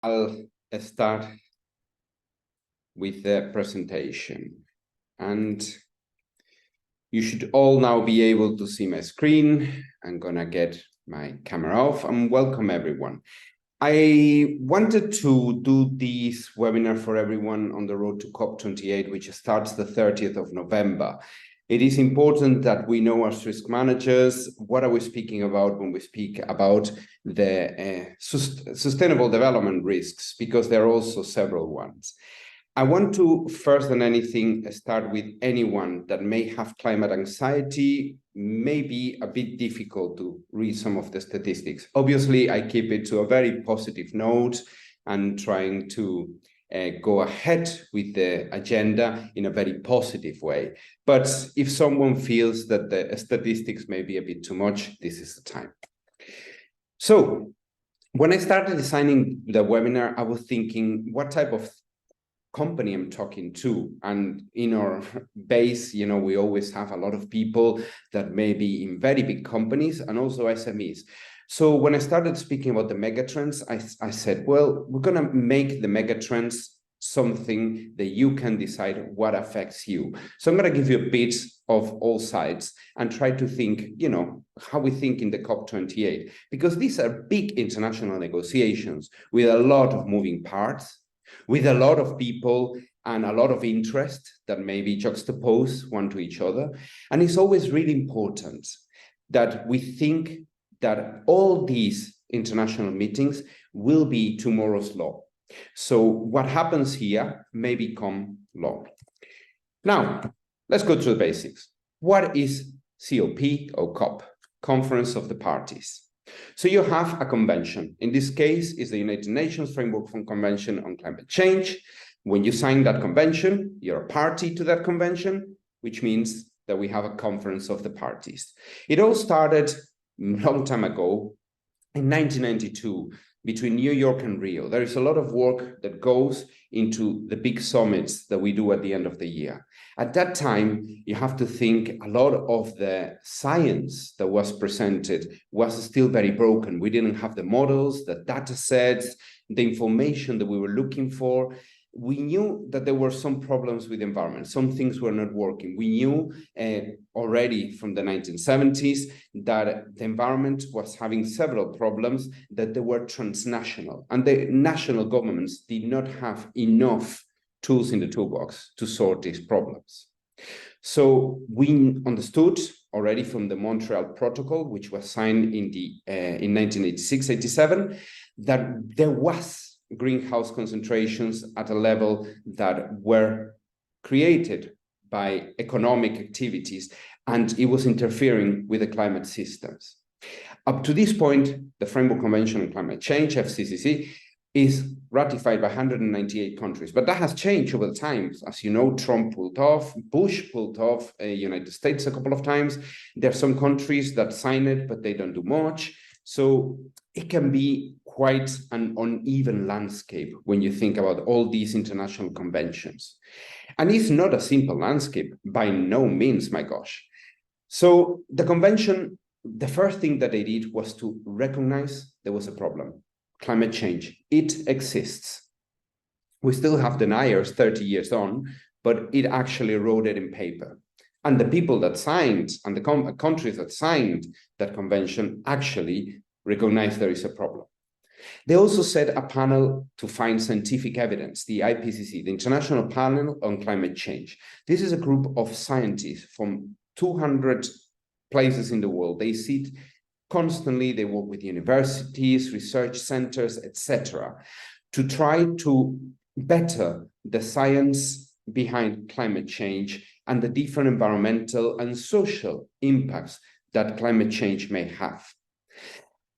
I'll start with the presentation, and you should all now be able to see my screen. I'm gonna get my camera off and welcome everyone. I wanted to do this webinar for everyone on the road to COP28, which starts the 30th of November. It is important that we know as risk managers, what are we speaking about when we speak about the sustainable development risks, because there are also several ones. I want to, first than anything, start with anyone that may have climate anxiety. May be a bit difficult to read some of the statistics. Obviously, I keep it to a very positive note and trying to go ahead with the agenda in a very positive way. But if someone feels that the statistics may be a bit too much, this is the time. So when I started designing the webinar, I was thinking what type of company I'm talking to. And in our base, we always have a lot of people that may be in very big companies and also SMEs. So when I started speaking about the megatrends, I said, well, we're going to make the megatrends something that you can decide what affects you. So I'm going to give you a bit of all sides and try to think, how we think in the COP28, because these are big international negotiations with a lot of moving parts, with a lot of people and a lot of interest that may be juxtaposed one to each other. And it's always really important that we think that all these international meetings will be tomorrow's law. So what happens here may become law. Now, let's go to the basics. What is COP or COP? Conference of the Parties. So you have a convention. In this case, is the United Nations Framework Convention on Climate Change. When you sign that convention, you're a party to that convention, which means that we have a conference of the parties. It all started a long time ago, in 1992, between New York and Rio. There is a lot of work that goes into the big summits that we do at the end of the year. At that time, you have to think a lot of the science that was presented was still very broken. We didn't have the models, the data sets, the information that we were looking for. We knew that there were some problems with the environment. Some things were not working. We knew already from the 1970s that the environment was having several problems, that they were transnational, and the national governments did not have enough tools in the toolbox to sort these problems. So we understood already from the Montreal Protocol, which was signed in 1986-87, that there was greenhouse concentrations at a level that were created by economic activities, and it was interfering with the climate systems. Up to this point, the Framework Convention on Climate Change, FCCC, is ratified by 198 countries, but that has changed over the time. As you know, Trump pulled off, Bush pulled off, United States a couple of times. There are some countries that sign it, but they don't do much. So it can be quite an uneven landscape when you think about all these international conventions. And it's not a simple landscape, by no means, my gosh. So the convention, the first thing that they did was to recognize there was a problem. Climate change, it exists. We still have deniers 30 years on, but it actually wrote it in paper. And the people that signed, and the countries that signed that convention actually recognize there is a problem. They also set a panel to find scientific evidence, the IPCC, the International Panel on Climate Change. This is a group of scientists from 200 places in the world. They sit constantly, they work with universities, research centers, etc., to try to better the science behind climate change and the different environmental and social impacts that climate change may have.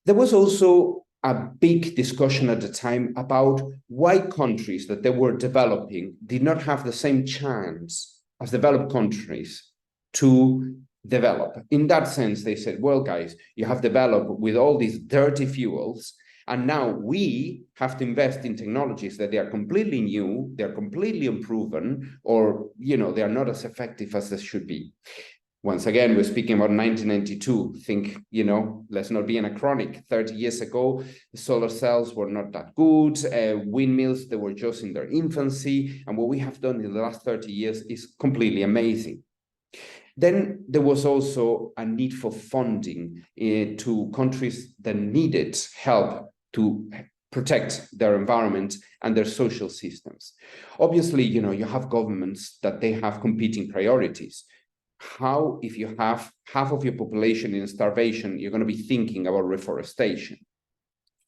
There was also a big discussion at the time about why countries that they were developing did not have the same chance as developed countries to develop. In that sense, they said, well, guys, you have developed with all these dirty fuels, and now we have to invest in technologies that they are completely new, they're completely unproven, or they are not as effective as they should be. Once again, we're speaking about 1992. Think, let's not be anachronic. 30 years ago, the solar cells were not that good. Windmills, they were just in their infancy. And what we have done in the last 30 years is completely amazing. Then there was also a need for funding to countries that needed help to protect their environment and their social systems. Obviously, you have governments that they have competing priorities. How, if you have half of your population in starvation, you're going to be thinking about reforestation.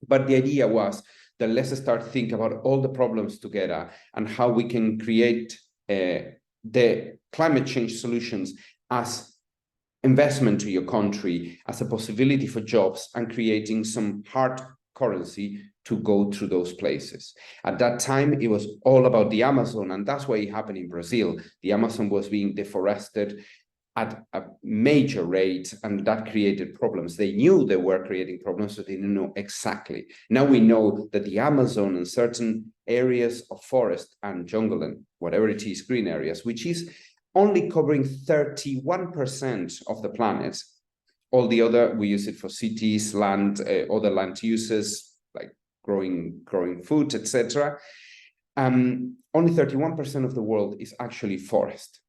But the idea was that let's start thinking about all the problems together and how we can create the climate change solutions as investment to your country, as a possibility for jobs and creating some hard currency to go through those places. At that time, it was all about the Amazon, and that's why it happened in Brazil. The Amazon was being deforested at a major rate, and that created problems. They knew they were creating problems, but they didn't know exactly. Now we know that the Amazon and certain areas of forest and jungle and whatever it is, green areas, which is only covering 31% of the planet. All the other, we use it for cities, land, other land uses, like growing food, etc. Only 31% of the world is actually forest.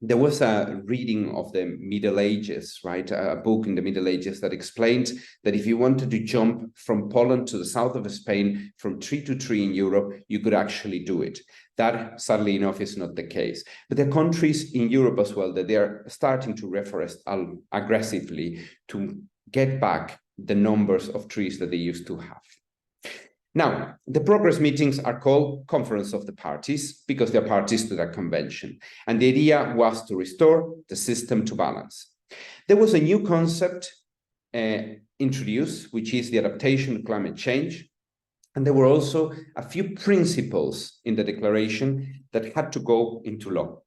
There was a reading of the Middle Ages, right? A book in the Middle Ages that explained that if you wanted to jump from Poland to the south of Spain, from tree to tree in Europe, you could actually do it. That, sadly enough, is not the case. But there are countries in Europe as well that they are starting to reforest aggressively to get back the numbers of trees that they used to have. Now, the progress meetings are called Conference of the Parties because they're parties to that convention. And the idea was to restore the system to balance. There was a new concept introduced, which is the adaptation to climate change. And there were also a few principles in the declaration that had to go into law.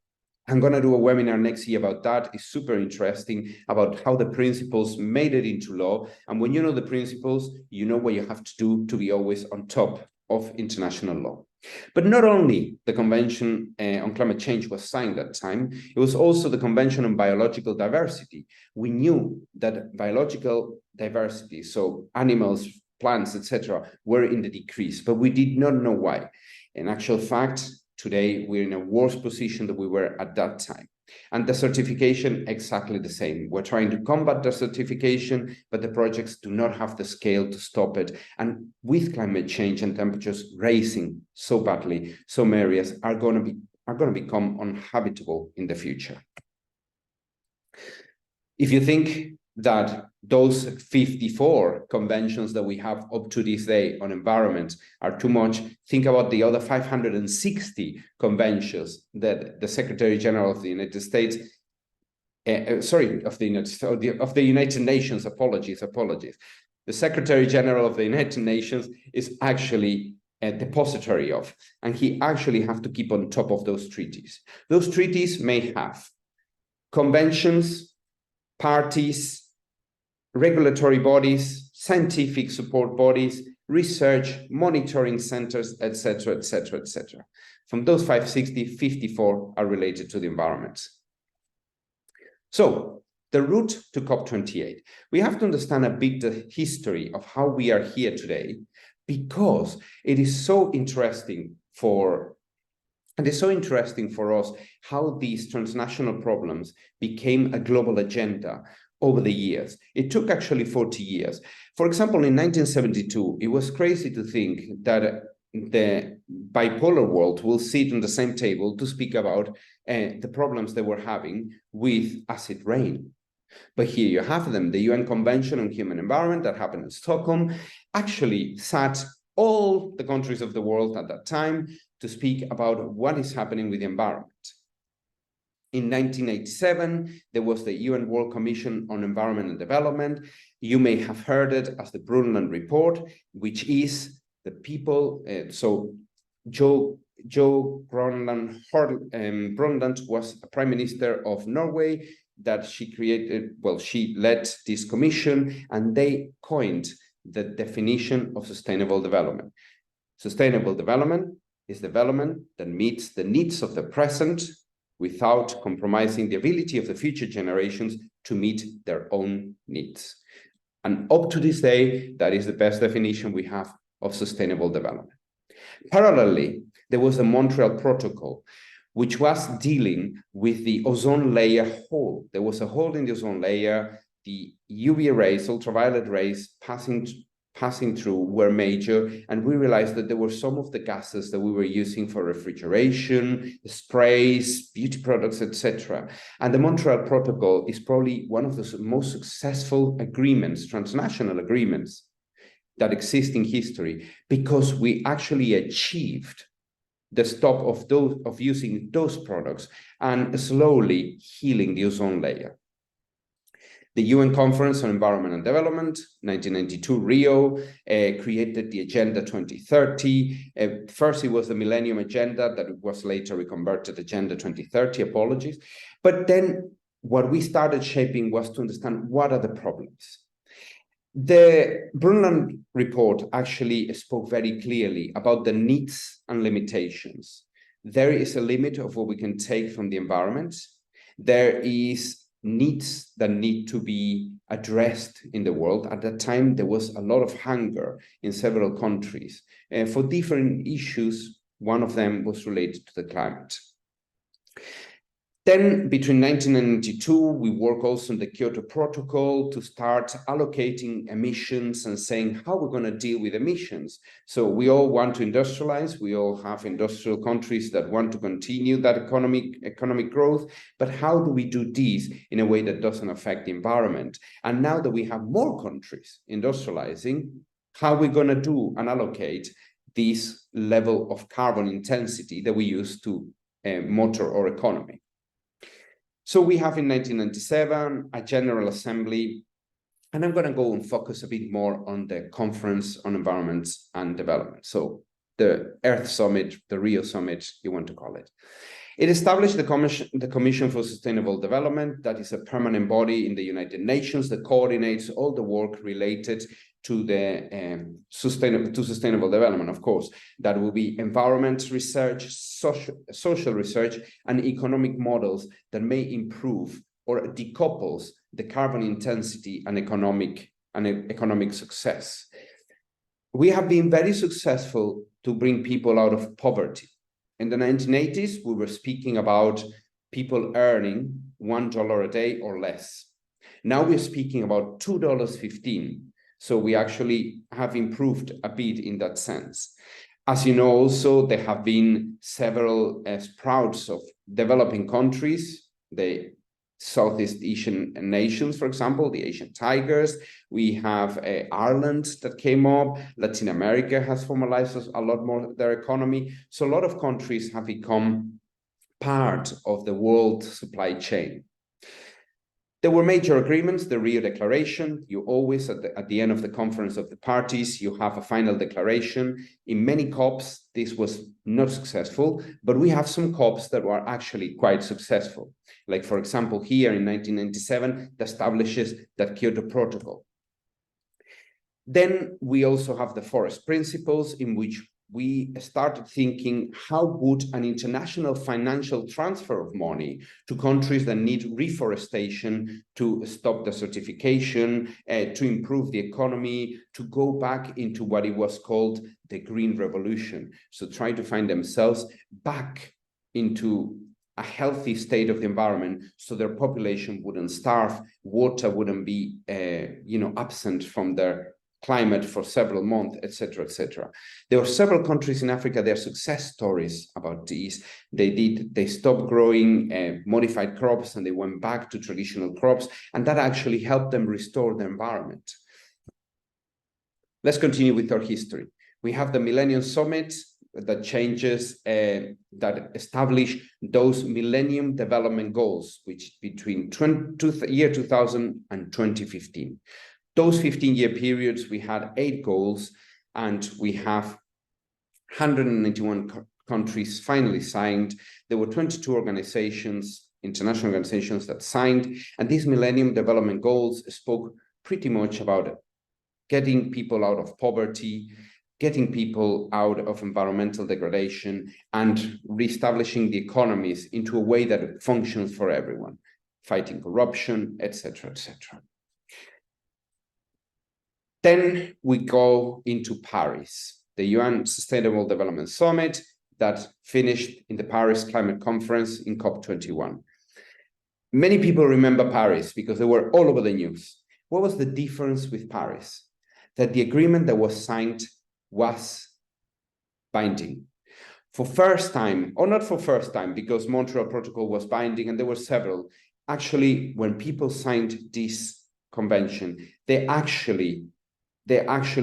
I'm going to do a webinar next year about that. It's super interesting about how the principles made it into law. And when you know the principles, you know what you have to do to be always on top of international law. But not only the Convention on Climate Change was signed at that time, it was also the Convention on Biological Diversity. We knew that biological diversity, so animals, plants, etc., were in the decrease, but we did not know why. In actual fact, today, we're in a worse position than we were at that time. And the certification, exactly the same. We're trying to combat the certification, but the projects do not have the scale to stop it. And with climate change and temperatures rising so badly, some areas are going to become uninhabitable in the future. If you think that those 54 conventions that we have up to this day on environment are too much, think about the other 560 conventions that the Secretary General of the United States, of the United Nations, apologies. The Secretary General of the United Nations is actually a depository of, and he actually have to keep on top of those treaties. Those treaties may have conventions, parties, regulatory bodies, scientific support bodies, research, monitoring centers, etc., etc., etc. From those 560, 54 are related to the environment. So the route to COP28. We have to understand a bit the history of how we are here today, because it is so interesting for us how these transnational problems became a global agenda over the years. It took actually 40 years. For example, in 1972, it was crazy to think that the bipolar world will sit on the same table to speak about the problems they were having with acid rain. But here you have them. The UN Convention on Human Environment that happened in Stockholm actually sat all the countries of the world at that time to speak about what is happening with the environment. In 1987, there was the UN World Commission on Environment and Development. You may have heard it as the Brundtland Report, which is the people. So Joe Brundtland was a Prime Minister of Norway that she led this commission, and they coined the definition of sustainable development. Sustainable development is development that meets the needs of the present without compromising the ability of the future generations to meet their own needs. And up to this day, that is the best definition we have of sustainable development. Parallelly, there was the Montreal Protocol, which was dealing with the ozone layer hole. There was a hole in the ozone layer. The UV rays, ultraviolet rays passing through were major, and we realized that there were some of the gases that we were using for refrigeration, sprays, beauty products, etc. And the Montreal Protocol is probably one of the most successful agreements, transnational agreements, that exist in history, because we actually achieved the stop of using those products and slowly healing the ozone layer. The UN Conference on Environment and Development, 1992 Rio, created the Agenda 2030. First, it was the Millennium Agenda that was later reconverted Agenda 2030, apologies. But then what we started shaping was to understand what are the problems. The Brundtland report actually spoke very clearly about the needs and limitations. There is a limit of what we can take from the environment. There is needs that need to be addressed in the world. At that time, there was a lot of hunger in several countries for different issues. One of them was related to the climate. Then between 1992, we work also on the Kyoto Protocol to start allocating emissions and saying how we're going to deal with emissions. So we all want to industrialize. We all have industrial countries that want to continue that economic growth. But how do we do this in a way that doesn't affect the environment? And now that we have more countries industrializing, how are we going to do and allocate this level of carbon intensity that we use to motor our economy? So we have in 1997 a General Assembly, and I'm going to go and focus a bit more on the Conference on Environment and Development. So the Earth Summit, the Rio Summit, you want to call it. It established the Commission for Sustainable Development, that is a permanent body in the United Nations that coordinates all the work related to the sustainable development, of course. That will be environment research, social research, and economic models that may improve or decouples the carbon intensity and economic success. We have been very successful to bring people out of poverty. In the 1980s, we were speaking about people earning $1 a day or less. Now we're speaking about $2.15. So we actually have improved a bit in that sense. As you know, also, there have been several sprouts of developing countries, the Southeast Asian nations, for example, the Asian tigers. We have Ireland that came up. Latin America has formalized a lot more their economy. So a lot of countries have become part of the world supply chain. There were major agreements, the Rio Declaration. You always, at the end of the conference of the parties, you have a final declaration. In many COPs, this was not successful, but we have some COPs that were actually quite successful. Like, for example, here in 1997, that establishes that Kyoto Protocol. Then we also have the forest principles, in which we started thinking, how would an international financial transfer of money to countries that need reforestation to stop desertification, to improve the economy, to go back into what it was called the Green Revolution. So try to find themselves back into a healthy state of the environment so their population wouldn't starve, water wouldn't be absent from their climate for several months, etc., etc. There were several countries in Africa, there are success stories about these. They stopped growing modified crops and they went back to traditional crops, and that actually helped them restore the environment. Let's continue with our history. We have the Millennium Summit that changes, that establish those Millennium Development Goals, which between year 2000 and 2015. Those 15-year periods, we had 8 goals, and we have 191 countries finally signed. There were 22 organizations, international organizations, that signed, and these Millennium Development Goals spoke pretty much about getting people out of poverty, getting people out of environmental degradation and reestablishing the economies into a way that functions for everyone, fighting corruption, etc., etc. Then we go into Paris, the UN Sustainable Development Summit that finished in the Paris Climate Conference in COP28. Many people remember Paris because they were all over the news. What was the difference with Paris? That the agreement that was signed was binding. For first time, or not for first time, because Montreal Protocol was binding and there were several. Actually, when people signed this convention, they actually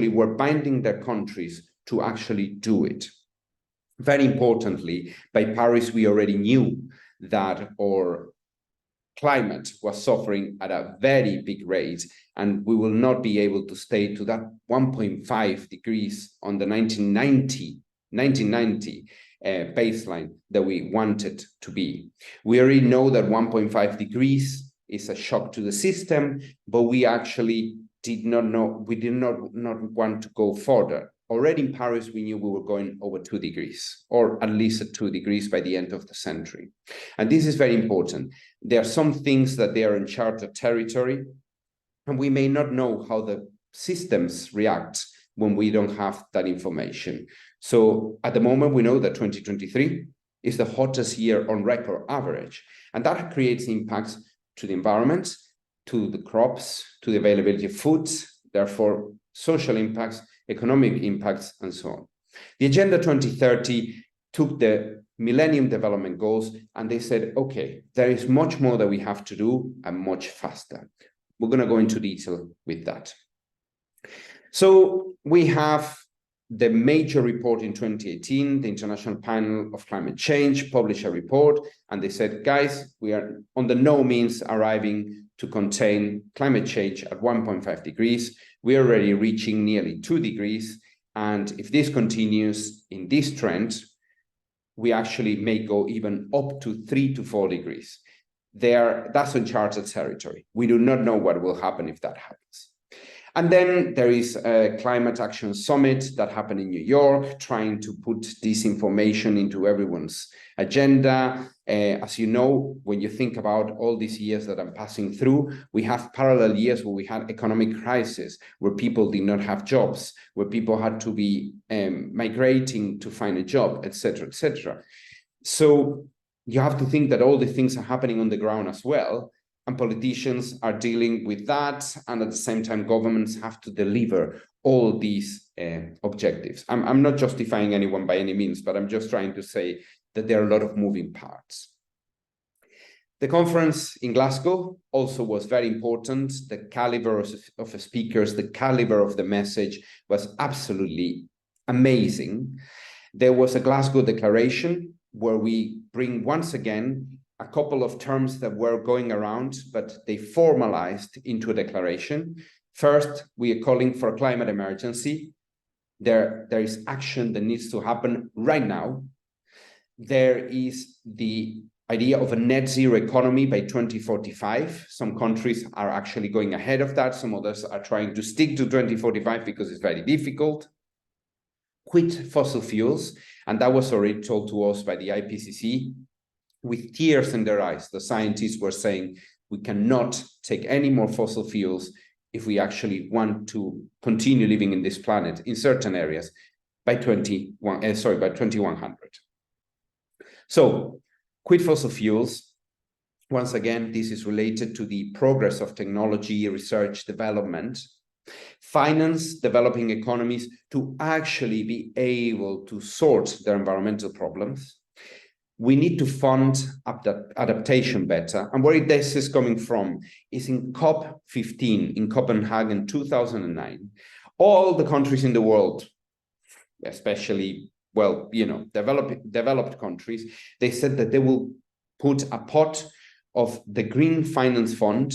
were binding their countries to actually do it. Very importantly, by Paris, we already knew that our climate was suffering at a very big rate, and we will not be able to stay to that 1.5 degrees on the 1990 baseline that we wanted to be. We already know that 1.5 degrees is a shock to the system, but we actually did not want to go further. Already in Paris, we knew we were going over 2 degrees, or at least at 2 degrees by the end of the century. And this is very important. There are some things that they are in uncharted territory, and we may not know how the systems react when we don't have that information. So at the moment, we know that 2023 is the hottest year on record average, and that creates impacts to the environment, to the crops, to the availability of foods, therefore social impacts, economic impacts, and so on. The Agenda 2030 took the Millennium Development Goals and they said, okay, there is much more that we have to do and much faster. We're going to go into detail with that. So we have the major report in 2018, the International Panel of Climate Change published a report, and they said, guys, we are on the no means arriving to contain climate change at 1.5 degrees. We're already reaching nearly 2 degrees. And if this continues in this trend, we actually may go even up to 3 to 4 degrees. That's uncharted territory. We do not know what will happen if that happens. And then there is a climate action summit that happened in New York, trying to put this information into everyone's agenda. As you know, when you think about all these years that I'm passing through, we have parallel years where we had economic crisis, where people did not have jobs, where people had to be migrating to find a job, etc., etc. So you have to think that all these things are happening on the ground as well. And politicians are dealing with that, and at the same time, governments have to deliver all these objectives. I'm not justifying anyone by any means, but I'm just trying to say that there are a lot of moving parts. The conference in Glasgow also was very important. The caliber of speakers, the caliber of the message was absolutely amazing. There was a Glasgow Declaration where we bring once again a couple of terms that were going around, but they formalized into a declaration. First, we are calling for a climate emergency. There is action that needs to happen right now. There is the idea of a net zero economy by 2045. Some countries are actually going ahead of that. Some others are trying to stick to 2045 because it's very difficult. Quit fossil fuels, and that was already told to us by the IPCC. With tears in their eyes, the scientists were saying we cannot take any more fossil fuels if we actually want to continue living in this planet in certain areas by 2100. So, quit fossil fuels. Once again, this is related to the progress of technology, research, development. Finance developing economies to actually be able to sort their environmental problems. We need to fund adaptation better. And where this is coming from is in COP15 in Copenhagen, 2009. All the countries in the world, especially, well, you know, developed countries, they said that they will put a pot of the Green Finance Fund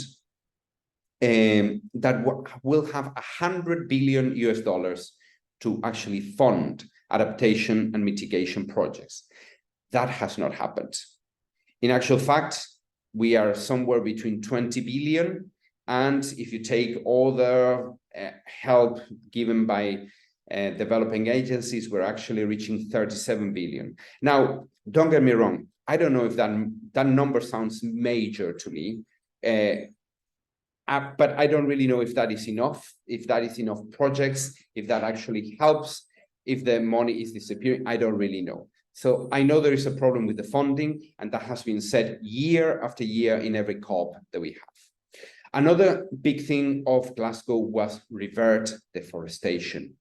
that will have $100 billion to actually fund adaptation and mitigation projects. That has not happened. In actual fact, we are somewhere between 20 billion. And if you take all the help given by developing agencies were actually reaching 37 billion. Now, don't get me wrong, I don't know if that number sounds major to me, but I don't really know if that is enough, projects, if that actually helps, if the money is disappearing, I don't really know. So I know there is a problem with the funding, and that has been said year after year in every COP that we have. Another big thing of Glasgow was revert deforestation.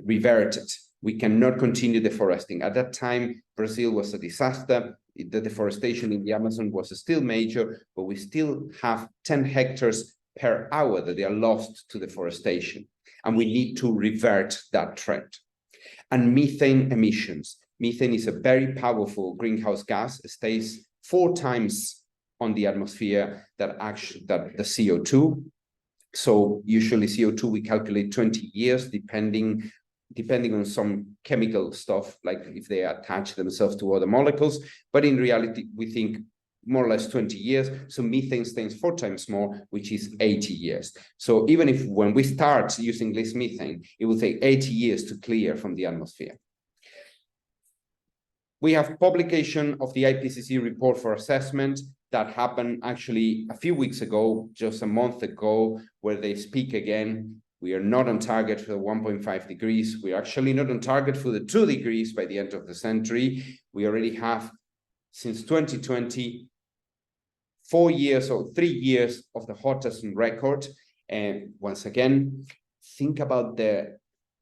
Reverted. We cannot continue deforesting. At that time, Brazil was a disaster. The deforestation in the Amazon was still major, but we still have 10 hectares per hour that they are lost to deforestation. And we need to revert that trend. And methane emissions. Methane is a very powerful greenhouse gas. It stays 4 times on the atmosphere that the CO2. So usually CO2 we calculate 20 years, depending on some chemical stuff, like if they attach themselves to other molecules. But in reality, we think more or less 20 years. So methane stays 4 times more, which is 80 years. So even if when we start using this methane, it will take 80 years to clear from the atmosphere. We have publication of the IPCC report for assessment that happened actually a few weeks ago, just a month ago, where they speak again. We are not on target for the 1.5 degrees. We're actually not on target for the 2 degrees by the end of the century. We already have, since 2020, 4 years or 3 years of the hottest on record. And once again, think about the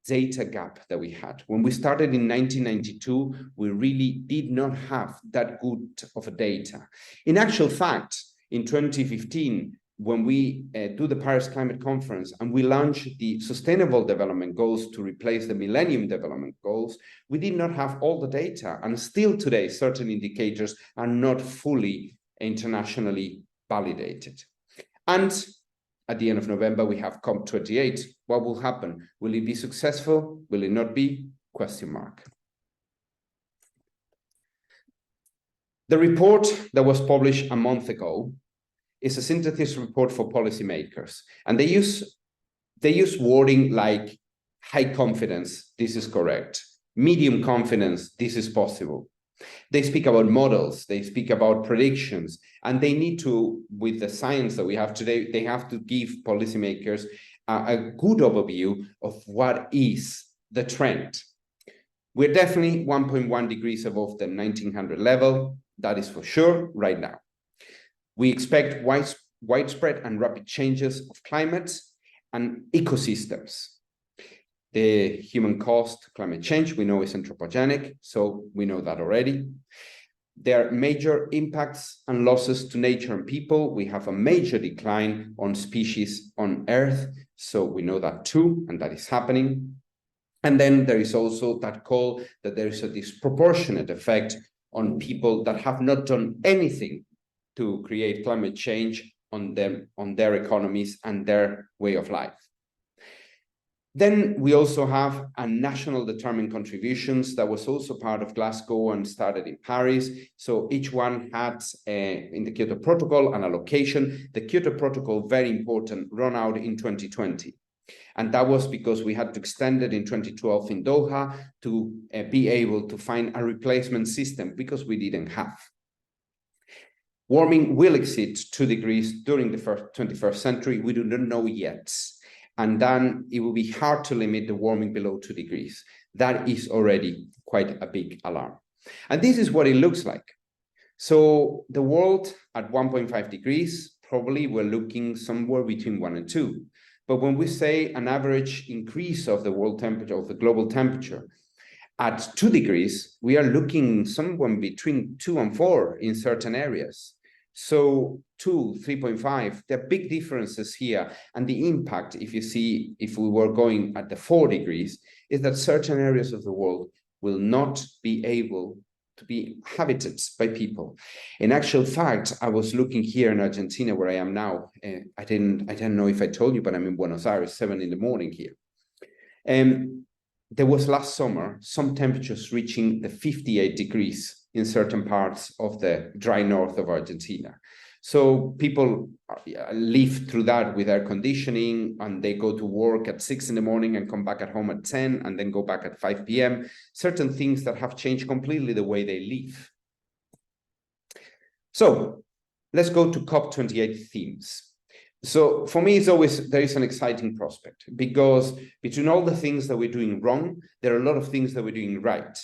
data gap that we had. When we started in 1992, we really did not have that good of a data. In actual fact, in 2015, when we do the Paris Climate Conference and we launch the Sustainable Development Goals to replace the Millennium Development Goals, we did not have all the data. And still today, certain indicators are not fully internationally validated. And at the end of November, we have COP28. What will happen? Will it be successful? Will it not be? Question mark. The report that was published a month ago is a synthesis report for policymakers. And they use wording like high confidence, this is correct. Medium confidence, this is possible. They speak about models, they speak about predictions, and they need to, with the science that we have today, they have to give policymakers a good overview of what is the trend. We're definitely 1.1 degrees above the 1900 level, that is for sure right now. We expect widespread and rapid changes of climate and ecosystems. The human cost of climate change, we know, is anthropogenic, so we know that already. There are major impacts and losses to nature and people. We have a major decline on species on Earth, so we know that too, and that is happening. And then there is also that call that there is a disproportionate effect on people that have not done anything to create climate change on them, on their economies and their way of life. Then we also have a national determined contributions that was also part of Glasgow and started in Paris. So each one had in the Kyoto Protocol an allocation. The Kyoto Protocol, very important, run out in 2020. And that was because we had to extend it in 2012 in Doha to be able to find a replacement system because we didn't have. Warming will exceed 2 degrees during the 21st century. We do not know yet. And then it will be hard to limit the warming below 2 degrees. That is already quite a big alarm. And this is what it looks like. So the world at 1.5 degrees, probably we're looking somewhere between 1 and 2. But when we say an average increase of the world temperature, of the global temperature, at 2 degrees, we are looking somewhere between 2 and 4 in certain areas. So 2, 3.5, there are big differences here. And the impact, if you see, if we were going at the 4 degrees, is that certain areas of the world will not be able to be habited by people. In actual fact, I was looking here in Argentina, where I am now. I didn't know if I told you, but I'm in Buenos Aires, 7 in the morning here. There was last summer some temperatures reaching the 58 degrees in certain parts of the dry north of Argentina. So people live through that with air conditioning, and they go to work at 6 in the morning and come back at home at 10 and then go back at 5 p.m. Certain things that have changed completely the way they live. So let's go to COP28 themes. So for me, there is an exciting prospect, because between all the things that we're doing wrong, there are a lot of things that we're doing right.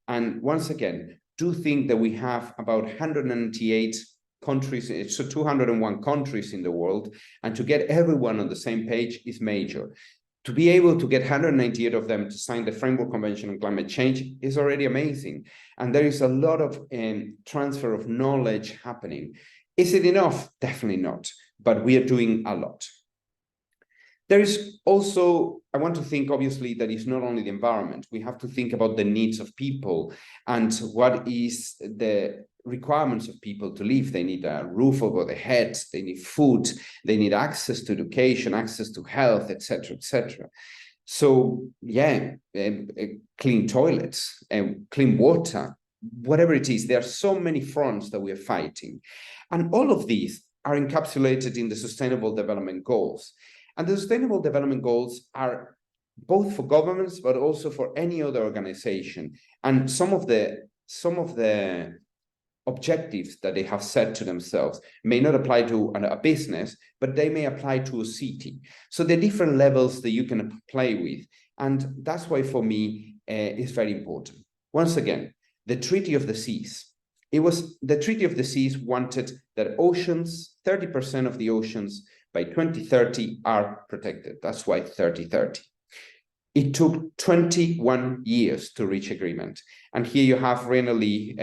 And once again, do think that we have about 198 countries, so 201 countries in the world, and to get everyone on the same page is major. To be able to get 198 of them to sign the Framework Convention on Climate Change is already amazing. And there is a lot of transfer of knowledge happening. Is it enough? Definitely not, but we are doing a lot. There is also, I want to think, obviously, that it's not only the environment. We have to think about the needs of people and what is the requirements of people to live. They need a roof over their heads, they need food, they need access to education, access to health, etc., etc. So yeah, clean toilets and clean water, whatever it is, there are so many fronts that we are fighting. And all of these are encapsulated in the Sustainable Development Goals. And the Sustainable Development Goals are both for governments, but also for any other organization. And some of the objectives that they have set to themselves may not apply to a business, but they may apply to a city. So there are different levels that you can play with. And that's why, for me, it's very important. Once again, the Treaty of the Seas. The Treaty of the Seas wanted that oceans, 30% of the oceans by 2030 are protected. That's why 30-30. It took 21 years to reach agreement. And here you have Rena Lee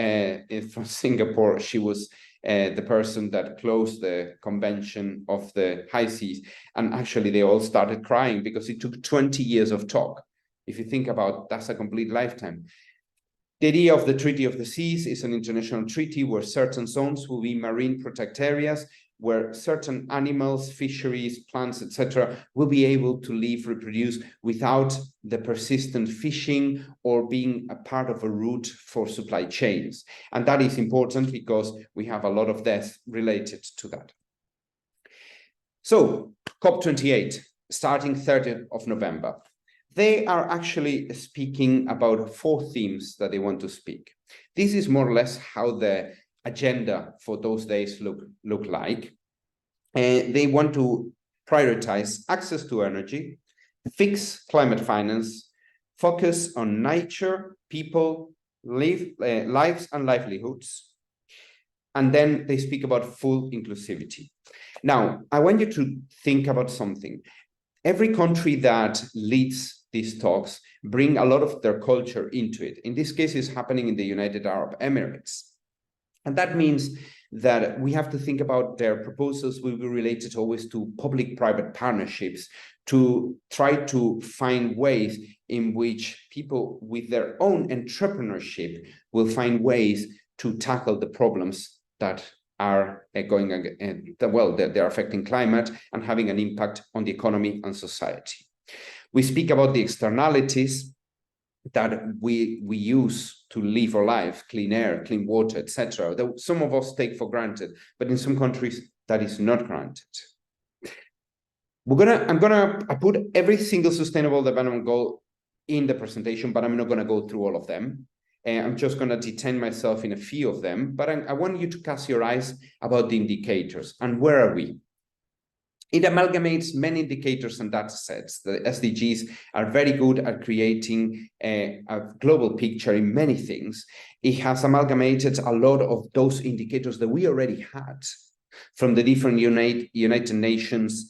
from Singapore. She was the person that closed the Convention of the High Seas. And actually, they all started crying because it took 20 years of talk. If you think about, that's a complete lifetime. The idea of the Treaty of the Seas is an international treaty where certain zones will be marine protect areas, where certain animals, fisheries, plants, etc., will be able to live, reproduce without the persistent fishing or being a part of a route for supply chains. And that is important because we have a lot of death related to that. So COP28, starting 30th of November. They are actually speaking about 4 themes that they want to speak. This is more or less how the agenda for those days look like. They want to prioritize access to energy, fix climate finance, focus on nature, people, lives and livelihoods. And then they speak about full inclusivity. Now, I want you to think about something. Every country that leads these talks bring a lot of their culture into it. In this case, it's happening in the United Arab Emirates. And that means that we have to think about their proposals will be related always to public-private partnerships to try to find ways in which people with their own entrepreneurship will find ways to tackle the problems that are they're affecting climate and having an impact on the economy and society. We speak about the externalities that we use to live our life, clean air, clean water, etc. That some of us take for granted, but in some countries that is not granted. I put every single sustainable development goal in the presentation, but I'm not going to go through all of them. I'm just going to detain myself in a few of them, but I want you to cast your eyes about the indicators and where are we? It amalgamates many indicators and data sets. The SDGs are very good at creating a global picture in many things. It has amalgamated a lot of those indicators that we already had from the different United Nations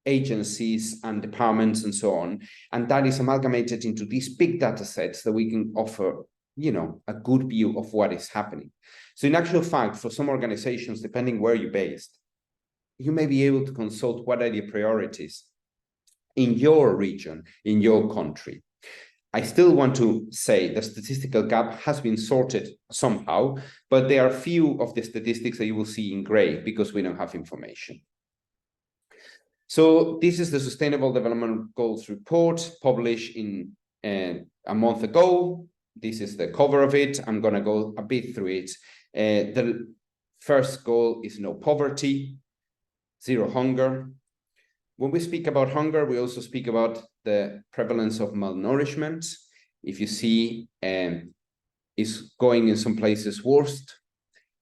agencies and departments and so on. And that is amalgamated into these big data sets that we can offer, a good view of what is happening. So in actual fact, for some organizations, depending where you're based, you may be able to consult what are the priorities in your region, in your country. I still want to say the statistical gap has been sorted somehow, but there are few of the statistics that you will see in gray because we don't have information. So this is the Sustainable Development Goals report published in a month ago. This is the cover of it. I'm going to go a bit through it. The First goal is no poverty, zero hunger. When we speak about hunger, we also speak about the prevalence of malnourishment. If you see, is going in some places worst,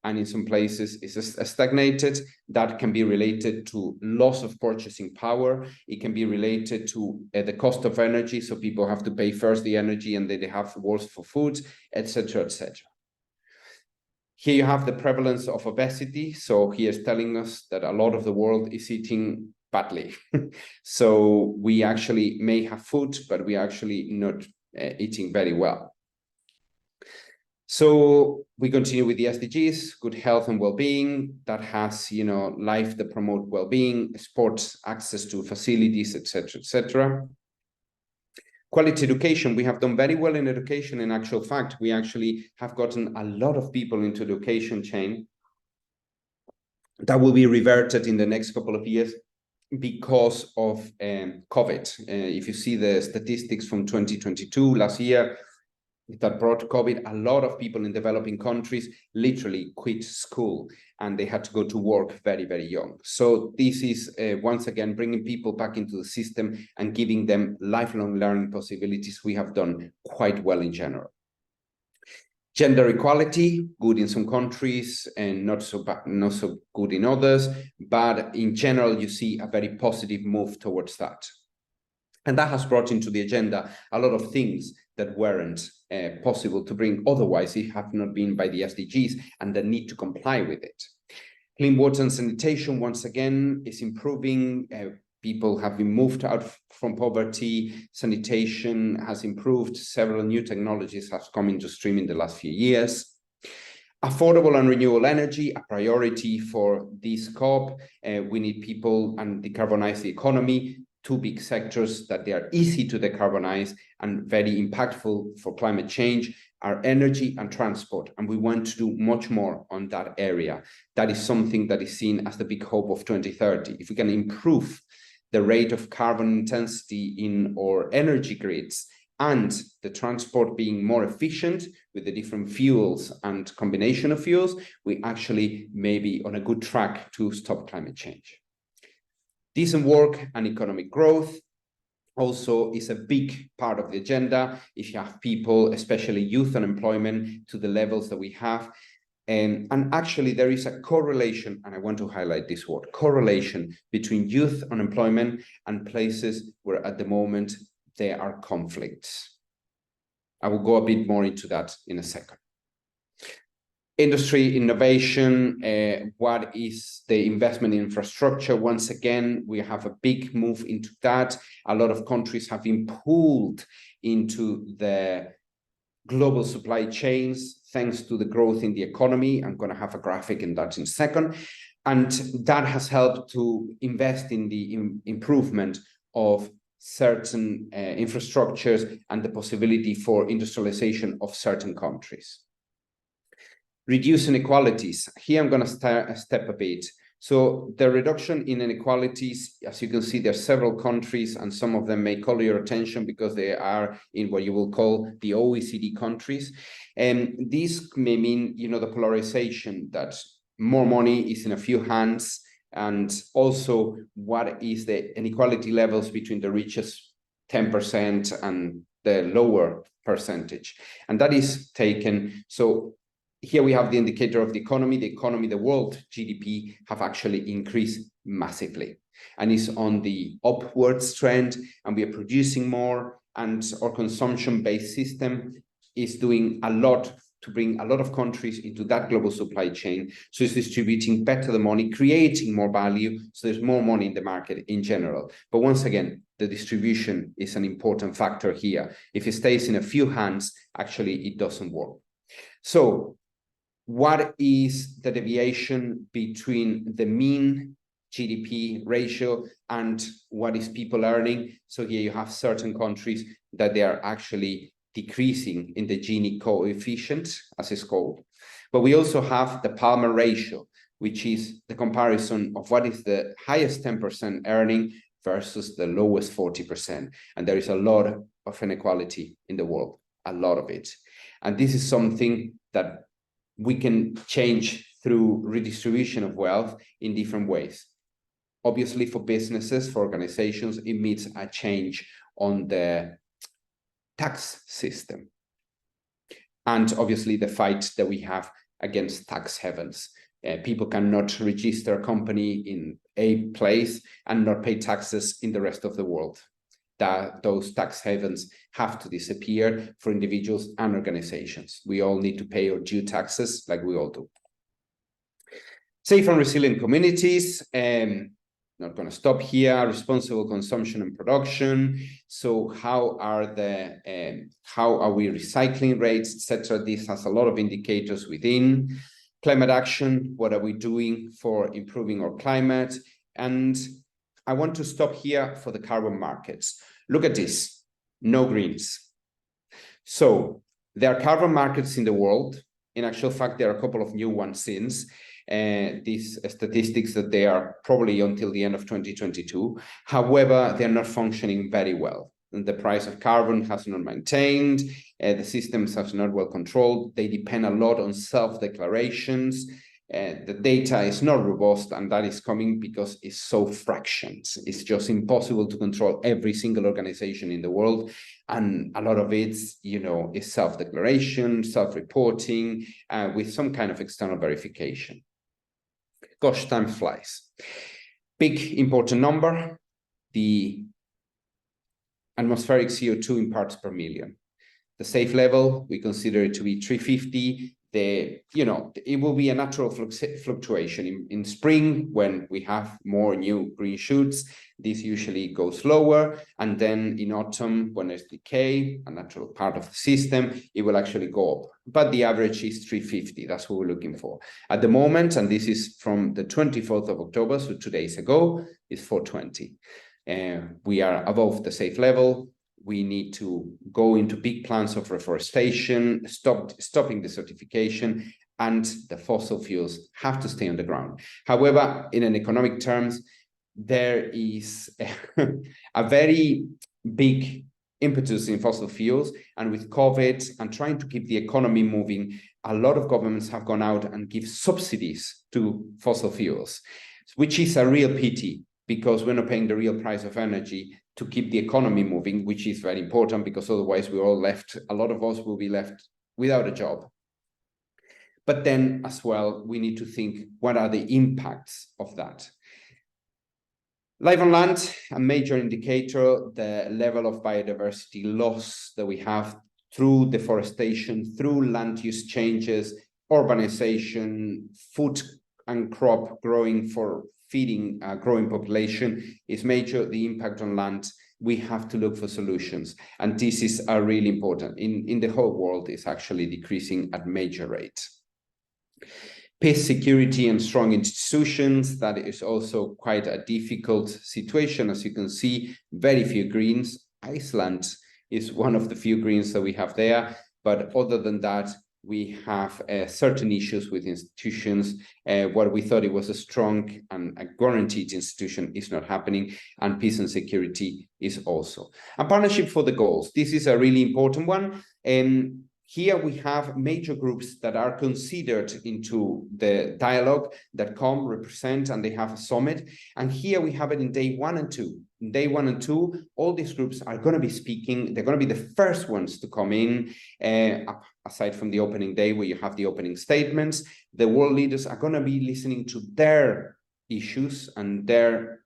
and in some places is stagnated. That can be related to loss of purchasing power. It can be related to the cost of energy, so people have to pay first the energy and then they have worse for food, etc., etc. Here you have the prevalence of obesity. So here's telling us that a lot of the world is eating badly. So we actually may have food, but we are actually not eating very well. So we continue with the SDGs, good health and well-being. That has, life that promote well-being, sports, access to facilities, etc., etc. Quality education, we have done very well in education. In actual fact, we actually have gotten a lot of people into the education chain. That will be reverted in the next couple of years because of COVID. If you see the statistics from 2022, last year, that brought COVID, a lot of people in developing countries literally quit school and they had to go to work very, very young. So this is once again bringing people back into the system and giving them lifelong learning possibilities. We have done quite well in general. Gender equality, good in some countries and not so good in others, but in general you see a very positive move towards that. And that has brought into the agenda a lot of things that weren't possible to bring otherwise it have not been by the SDGs, and the need to comply with it. Clean water and sanitation, once again, is improving. People have been moved out from poverty. Sanitation has improved. Several new technologies have come into stream in the last few years. Affordable and renewable energy, a priority for this COP. We need people and decarbonize the economy. Two big sectors that they are easy to decarbonize and very impactful for climate change are energy and transport. And we want to do much more on that area. That is something that is seen as the big hope of 2030. If we can improve the rate of carbon intensity in our energy grids and the transport being more efficient with the different fuels and combination of fuels, we actually may be on a good track to stop climate change. Decent work and economic growth also is a big part of the agenda. If you have people, especially youth unemployment, to the levels that we have. And actually there is a correlation, and I want to highlight this word, correlation between youth unemployment and places where at the moment there are conflicts. I will go a bit more into that in a second. Industry innovation, what is the investment in infrastructure? Once again, we have a big move into that. A lot of countries have been pulled into the global supply chains thanks to the growth in the economy. I'm going to have a graphic in that in a second. And that has helped to invest in the improvement of certain infrastructures and the possibility for industrialization of certain countries. Reduce inequalities. Here I'm going to step a bit. So the reduction in inequalities, as you can see, there are several countries, and some of them may call your attention because they are in what you will call the OECD countries. And this may mean, the polarization, that more money is in a few hands, and also what is the inequality levels between the richest 10% and the lower percentage. And that is taken. So here we have the indicator of the economy. The world GDP have actually increased massively and is on the upwards trend, and we are producing more, and our consumption-based system is doing a lot to bring a lot of countries into that global supply chain. So it's distributing better the money, creating more value, so there's more money in the market in general. But once again, the distribution is an important factor here. If it stays in a few hands, actually it doesn't work. So what is the deviation between the mean GDP ratio and what is people earning? So here you have certain countries that they are actually decreasing in the Gini coefficient, as it's called. But we also have the Palmer ratio, which is the comparison of what is the highest 10% earning versus the lowest 40%. And there is a lot of inequality in the world, a lot of it. And this is something that we can change through redistribution of wealth in different ways. Obviously, for businesses, for organizations, it means a change on the tax system. And obviously, the fight that we have against tax havens. People cannot register a company in a place and not pay taxes in the rest of the world. Those tax havens have to disappear for individuals and organizations. We all need to pay our due taxes like we all do. Safe and resilient communities. Not going to stop here. Responsible consumption and production. So how are we recycling rates, etc. This has a lot of indicators within. Climate action, what are we doing for improving our climate? And I want to stop here for the carbon markets. Look at this, no greens. So there are carbon markets in the world. In actual fact, there are a couple of new ones since. These statistics that they are probably until the end of 2022. However, they're not functioning very well. The price of carbon has not maintained, the systems have not well controlled, they depend a lot on self-declarations, the data is not robust, and that is coming because it's so fractioned. It's just impossible to control every single organization in the world, and a lot of it, is self-declaration, self-reporting, with some kind of external verification. Gosh, time flies. Big important number, the atmospheric CO2 in parts per million. The safe level, we consider it to be 350. It will be a natural fluctuation. In spring, when we have more new green shoots, this usually goes lower. And then in autumn, when there's decay, a natural part of the system, it will actually go up. But the average is 350. That's what we're looking for. At the moment, and this is from the 24th of October, so 2 days ago, is 420. We are above the safe level. We need to go into big plans of reforestation, stopping desertification, and the fossil fuels have to stay on the ground. However, in an economic terms, there is a very big impetus in fossil fuels, and with COVID and trying to keep the economy moving, a lot of governments have gone out and give subsidies to fossil fuels, which is a real pity, because we're not paying the real price of energy to keep the economy moving, which is very important, because otherwise we're all left, a lot of us will be left without a job. But then as well, we need to think, what are the impacts of that? Life on land, a major indicator, the level of biodiversity loss that we have through deforestation, through land use changes, urbanization, food and crop growing for feeding a growing population is major. The impact on land, we have to look for solutions. And this is really important. In the whole world, it's actually decreasing at major rates. Peace, security, and strong institutions, that is also quite a difficult situation. As you can see, very few greens. Iceland is one of the few greens that we have there. But other than that, we have certain issues with institutions. What we thought it was a strong and a guaranteed institution is not happening, and peace and security is also. A partnership for the goals. This is a really important one. Here we have major groups that are considered into the dialogue that come, represent, and they have a summit. And here we have it in day 1 and 2. In day 1 and 2, all these groups are going to be speaking. They're going to be the first ones to come in, aside from the opening day where you have the opening statements. The world leaders are going to be listening to their issues and their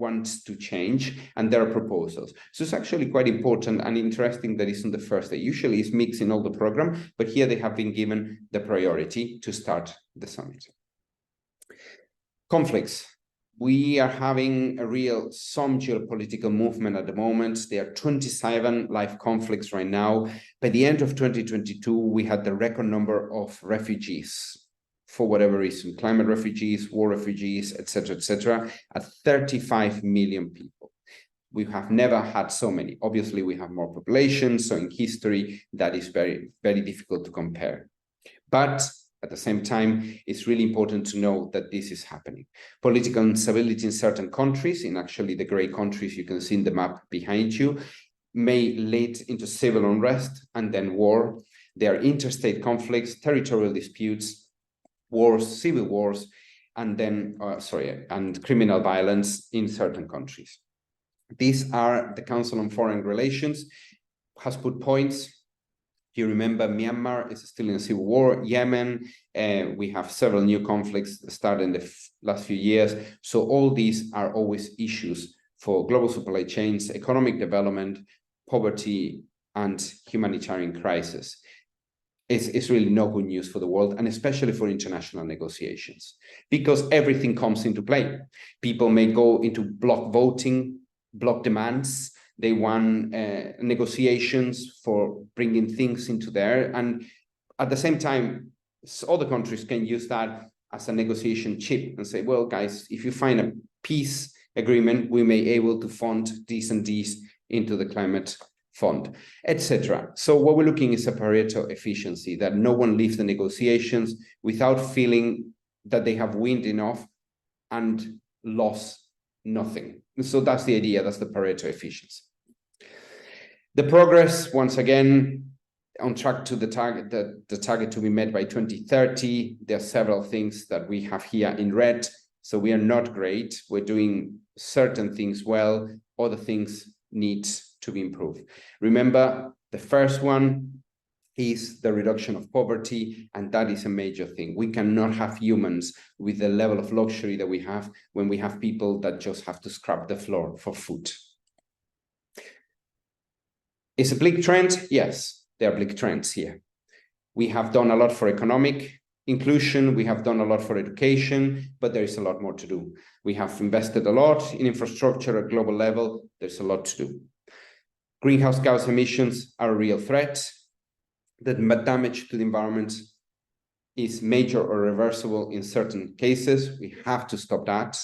wants to change and their proposals. So it's actually quite important and interesting that it's on the first day. Usually it's mixed in all the program, but here they have been given the priority to start the summit. Conflicts. We are having some geopolitical movement at the moment. There are 27 live conflicts right now. By the end of 2022, we had the record number of refugees, for whatever reason, climate refugees, war refugees, etc., at 35 million people. We have never had so many. Obviously, we have more population, so in history, that is very, very difficult to compare. But at the same time, it's really important to know that this is happening. Political instability in certain countries, in actually the gray countries you can see in the map behind you, may lead into civil unrest and then war. There are interstate conflicts, territorial disputes, wars, civil wars, and then, and criminal violence in certain countries. These are the Council on Foreign Relations has put points. You remember Myanmar is still in a civil war, Yemen, we have several new conflicts started in the last few years. So all these are always issues for global supply chains, economic development, poverty, and humanitarian crisis. It's really no good news for the world, and especially for international negotiations, because everything comes into play. People may go into block voting, block demands. They want negotiations for bringing things into there. And at the same time, other countries can use that as a negotiation chip and say, well, guys, if you find a peace agreement, we may be able to fund these and these into the climate fund, etc. So what we're looking is a Pareto efficiency, that no one leaves the negotiations without feeling that they have wind enough and lost nothing. So that's the idea, that's the Pareto efficiency. The progress, once again, on track to the target, the target to be met by 2030. There are several things that we have here in red. So we are not great. We're doing certain things well, other things need to be improved. Remember, the first one is the reduction of poverty, and that is a major thing. We cannot have humans with the level of luxury that we have when we have people that just have to scrap the floor for food. Is a bleak trend? Yes, there are bleak trends here. We have done a lot for economic inclusion, we have done a lot for education, but there is a lot more to do. We have invested a lot in infrastructure at global level, there's a lot to do. Greenhouse gas emissions are a real threat. The damage to the environment is major or reversible in certain cases. We have to stop that.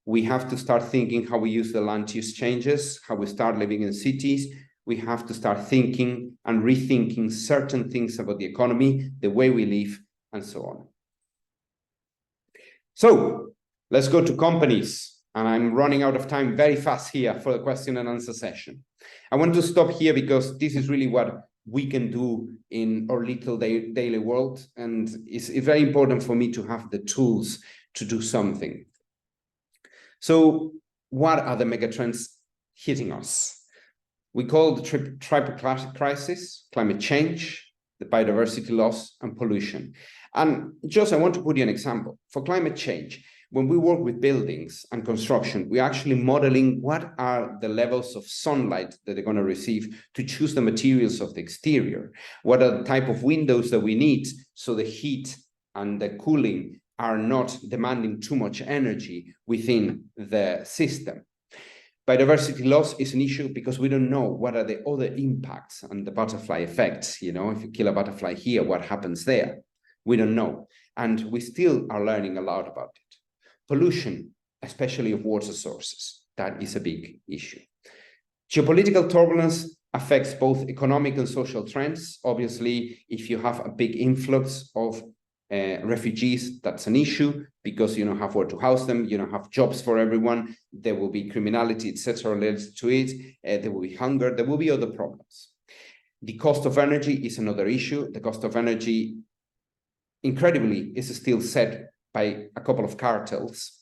We have to start thinking how we use the land use changes, how we start living in cities. We have to start thinking and rethinking certain things about the economy, the way we live, and so on. So let's go to companies. And I'm running out of time very fast here for the question and answer session. I want to stop here because this is really what we can do in our little daily world. And it's very important for me to have the tools to do something. So what are the megatrends hitting us? We call the triple crisis: climate change, the biodiversity loss, and pollution. And just, I want to put you an example. For climate change, when we work with buildings and construction, we're actually modeling what are the levels of sunlight that they're going to receive to choose the materials of the exterior. What are the type of windows that we need so the heat and the cooling are not demanding too much energy within the system. Biodiversity loss is an issue because we don't know what are the other impacts and the butterfly effects. You know, if you kill a butterfly here, what happens there? We don't know. And we still are learning a lot about it. Pollution, especially of water sources, that is a big issue. Geopolitical turbulence affects both economic and social trends. Obviously, if you have a big influx of refugees, that's an issue because you don't have where to house them, you don't have jobs for everyone, there will be criminality, etc. related to it, there will be hunger, there will be other problems. The cost of energy is another issue. The cost of energy, incredibly, is still set by a couple of cartels.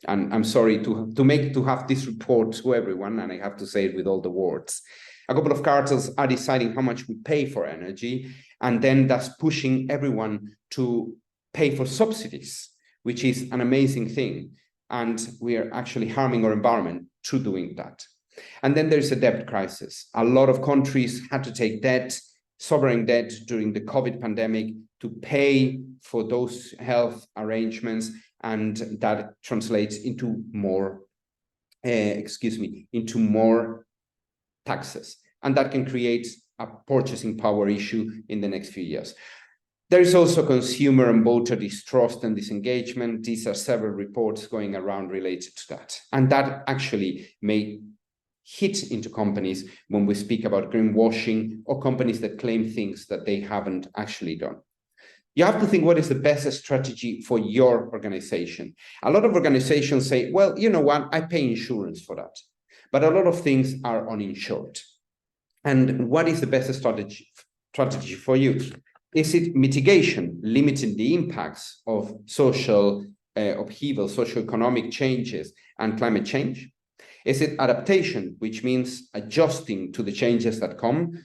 And I'm sorry to have this report to everyone, and I have to say it with all the words. A couple of cartels are deciding how much we pay for energy, and then that's pushing everyone to pay for subsidies, which is an amazing thing. And we are actually harming our environment through doing that. And then there's a debt crisis. A lot of countries had to take debt, sovereign debt during the COVID pandemic to pay for those health arrangements, and that translates into more, into more taxes. And that can create a purchasing power issue in the next few years. There is also consumer and voter distrust and disengagement. These are several reports going around related to that. And that actually may hit into companies when we speak about greenwashing or companies that claim things that they haven't actually done. You have to think, what is the best strategy for your organization? A lot of organizations say, well, you know what, I pay insurance for that. But a lot of things are uninsured. And what is the best strategy for you? Is it mitigation, limiting the impacts of social upheaval, socioeconomic changes, and climate change? Is it adaptation, which means adjusting to the changes that come?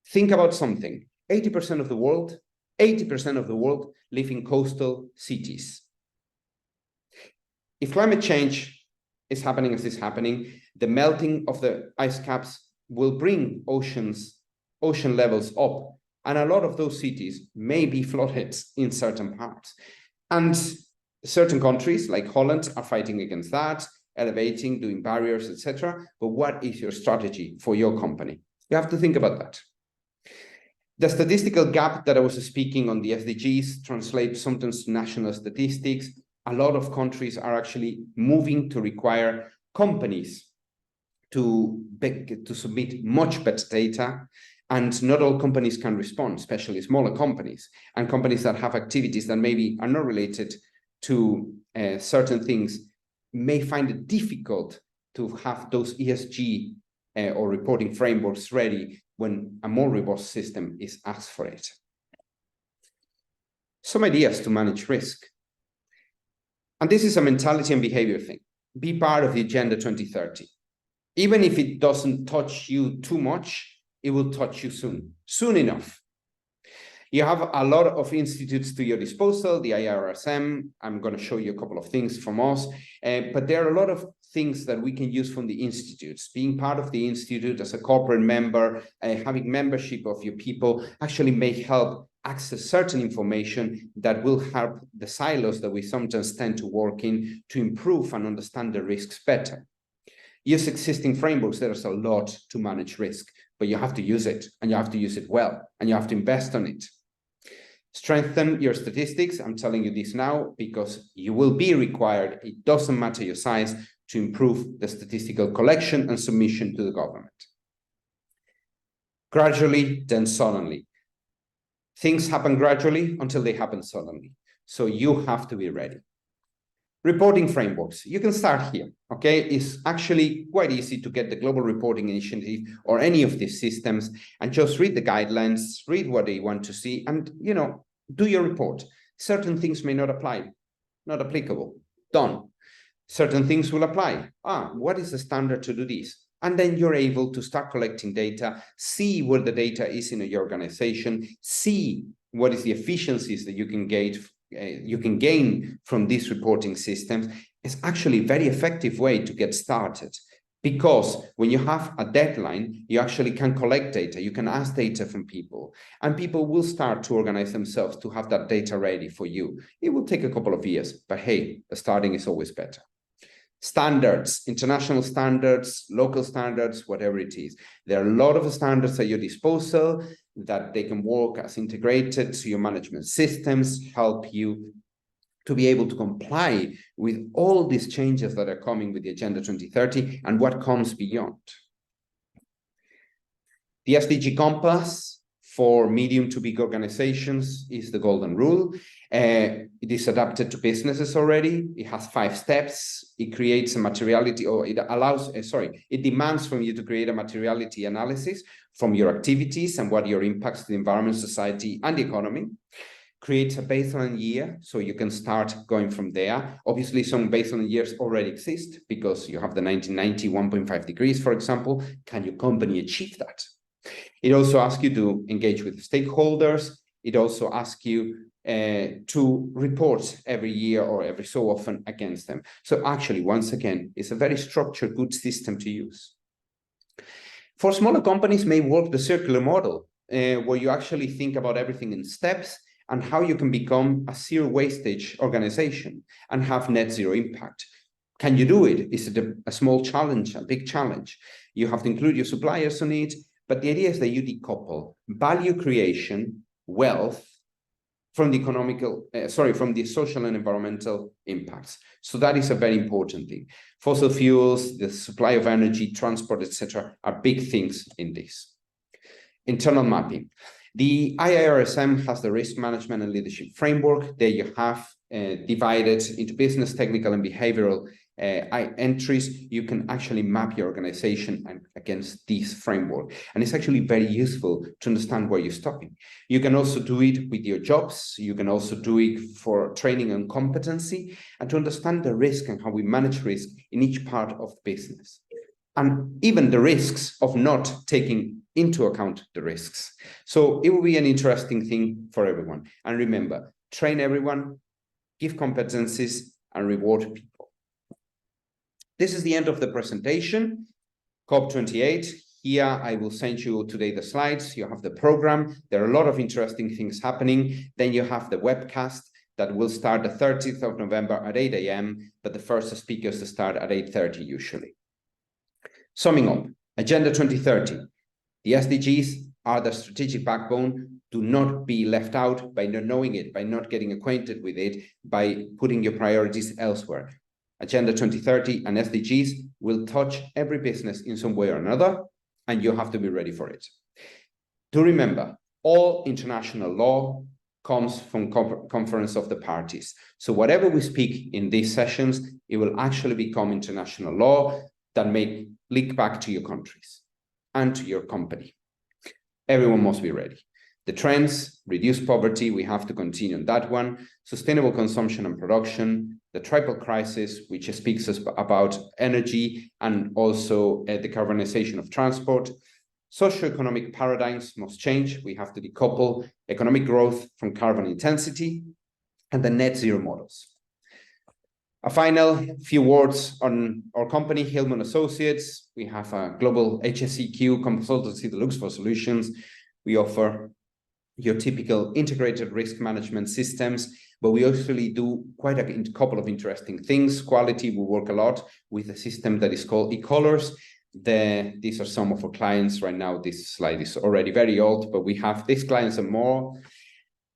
Think about something. 80% of the world live in coastal cities. If climate change is happening as is happening, the melting of the ice caps will bring ocean levels up, and a lot of those cities may be flooded in certain parts. And certain countries like Holland are fighting against that, elevating, doing barriers, etc. But what is your strategy for your company? You have to think about that. The statistical gap that I was speaking on the SDGs translates sometimes to national statistics. A lot of countries are actually moving to require companies to submit much better data, and not all companies can respond, especially smaller companies and companies that have activities that maybe are not related to certain things may find it difficult to have those ESG or reporting frameworks ready when a more robust system is asked for it. Some ideas to manage risk. And this is a mentality and behavior thing. Be part of the Agenda 2030. Even if it doesn't touch you too much, it will touch you soon enough. You have a lot of institutes to your disposal, the IIRSM. I'm going to show you a couple of things from us, but there are a lot of things that we can use from the institutes. Being part of the institute as a corporate member, having membership of your people actually may help access certain information that will help the silos that we sometimes tend to work in to improve and understand the risks better. Use existing frameworks. There's a lot to manage risk, but you have to use it, and you have to use it well, and you have to invest on it. Strengthen your statistics. I'm telling you this now because you will be required, it doesn't matter your size, to improve the statistical collection and submission to the government. Gradually, then suddenly. Things happen gradually until they happen suddenly. So you have to be ready. Reporting frameworks. You can start here, okay? It's actually quite easy to get the Global Reporting Initiative or any of these systems and just read the guidelines, read what they want to see, and, you know, do your report. Certain things may not apply, not applicable, done. Certain things will apply. What is the standard to do this? And then you're able to start collecting data, see where the data is in your organization, see what is the efficiencies that you can gain from these reporting systems. It's actually a very effective way to get started, because when you have a deadline, you actually can collect data, you can ask data from people, and people will start to organize themselves to have that data ready for you. It will take a couple of years, but hey, starting is always better. Standards, international standards, local standards, whatever it is. There are a lot of standards at your disposal that they can work as integrated to your management systems, help you to be able to comply with all these changes that are coming with the Agenda 2030 and what comes beyond. The SDG Compass for medium to big organizations is the golden rule. It is adapted to businesses already. It has 5 steps. It creates a materiality, or it allows, it demands from you to create a materiality analysis from your activities and what your impacts to the environment, society, and the economy. Creates a baseline year, so you can start going from there. Obviously, some baseline years already exist because you have the 1990 1.5 degrees, for example. Can your company achieve that? It also asks you to engage with stakeholders. It also asks you to report every year or every so often against them. So actually, once again, it's a very structured, good system to use. For smaller companies, may work the circular model, where you actually think about everything in steps and how you can become a zero wastage organization and have net zero impact. Can you do it? Is it a small challenge, a big challenge? You have to include your suppliers on it, but the idea is that you decouple value creation, wealth, from the social and environmental impacts. So that is a very important thing. Fossil fuels, the supply of energy, transport, etc., are big things in this. Internal mapping. The IIRSM has the risk management and leadership framework. There you have divided into business, technical, and behavioral entries, you can actually map your organization against this framework. And it's actually very useful to understand where you're stopping. You can also do it with your jobs. You can also do it for training and competency, and to understand the risk and how we manage risk in each part of the business. And even the risks of not taking into account the risks. So it will be an interesting thing for everyone. And remember, train everyone, give competencies, and reward people. This is the end of the presentation. COP28. Here, I will send you today the slides. You have the program. There are a lot of interesting things happening. Then you have the webcast that will start the 30th of November at 8 a.m., but the first speakers start at 8:30 usually. Summing up, Agenda 2030. The SDGs are the strategic backbone. Do not be left out by not knowing it, by not getting acquainted with it, by putting your priorities elsewhere. Agenda 2030 and SDGs will touch every business in some way or another, and you have to be ready for it. Do remember, all international law comes from Conference of the Parties. So whatever we speak in these sessions, it will actually become international law that may leak back to your countries and to your company. Everyone must be ready. The trends, reduce poverty, we have to continue on that one. Sustainable consumption and production, the triple crisis, which speaks about energy and also decarbonization of transport. Socioeconomic paradigms must change. We have to decouple economic growth from carbon intensity, and the net zero models. A final few words on our company, Hillman Associates. We have a global HSEQ consultancy that looks for solutions. We offer your typical integrated risk management systems, but we actually do quite a couple of interesting things. Quality, we work a lot with a system that is called e-colors. These are some of our clients right now. This slide is already very old, but we have these clients and more.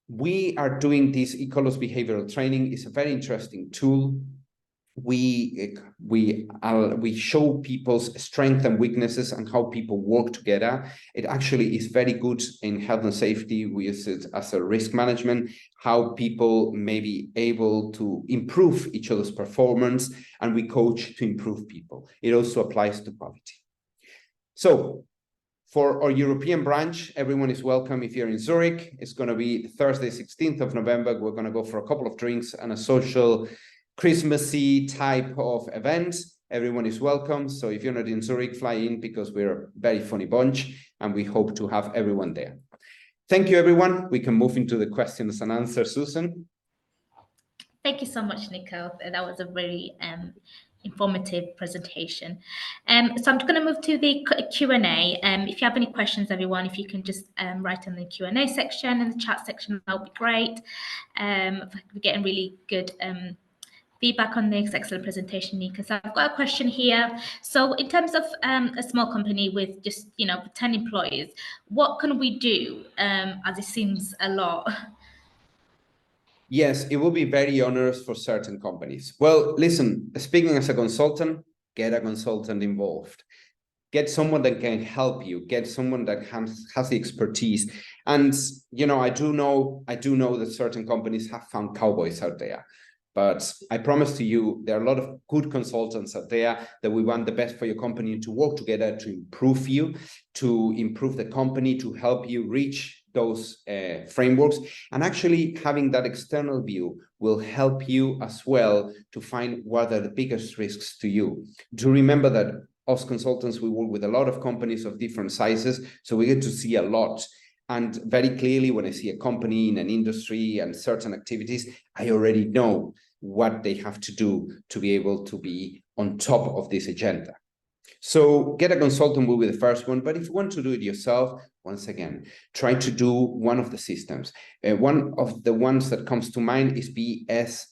We are doing this e-colors behavioral training. It's a very interesting tool. We show people's strengths and weaknesses and how people work together. It actually is very good in health and safety. We use it as a risk management, how people may be able to improve each other's performance, and we coach to improve people. It also applies to quality. So for our European branch, everyone is welcome. If you're in Zurich, it's going to be Thursday, 16th of November. We're going to go for a couple of drinks and a social Christmassy type of event. Everyone is welcome. So if you're not in Zurich, fly in, because we're a very funny bunch and we hope to have everyone there. Thank you, everyone. We can move into the questions and answers. Susan. Thank you so much, Nico. That was a very informative presentation. So I'm going to move to the Q&A. If you have any questions, everyone, if you can just write in the Q&A section and the chat section, that would be great. We're getting really good feedback on this. Excellent presentation, Nico. So I've got a question here. So in terms of a small company with just 10 employees, what can we do? As it seems a lot. Yes, it will be very onerous for certain companies. Well, listen, speaking as a consultant, get a consultant involved. Get someone that can help you. Get someone that has the expertise. And I do know that certain companies have found cowboys out there. But I promise to you, there are a lot of good consultants out there that we want the best for your company and to work together to improve you, to improve the company, to help you reach those frameworks. And actually having that external view will help you as well to find what are the biggest risks to you. Do remember that us consultants, we work with a lot of companies of different sizes, so we get to see a lot. And very clearly, when I see a company in an industry and certain activities, I already know what they have to do to be able to be on top of this agenda. So get a consultant will be the first one, but if you want to do it yourself, once again, try to do one of the systems. One of the ones that comes to mind is BS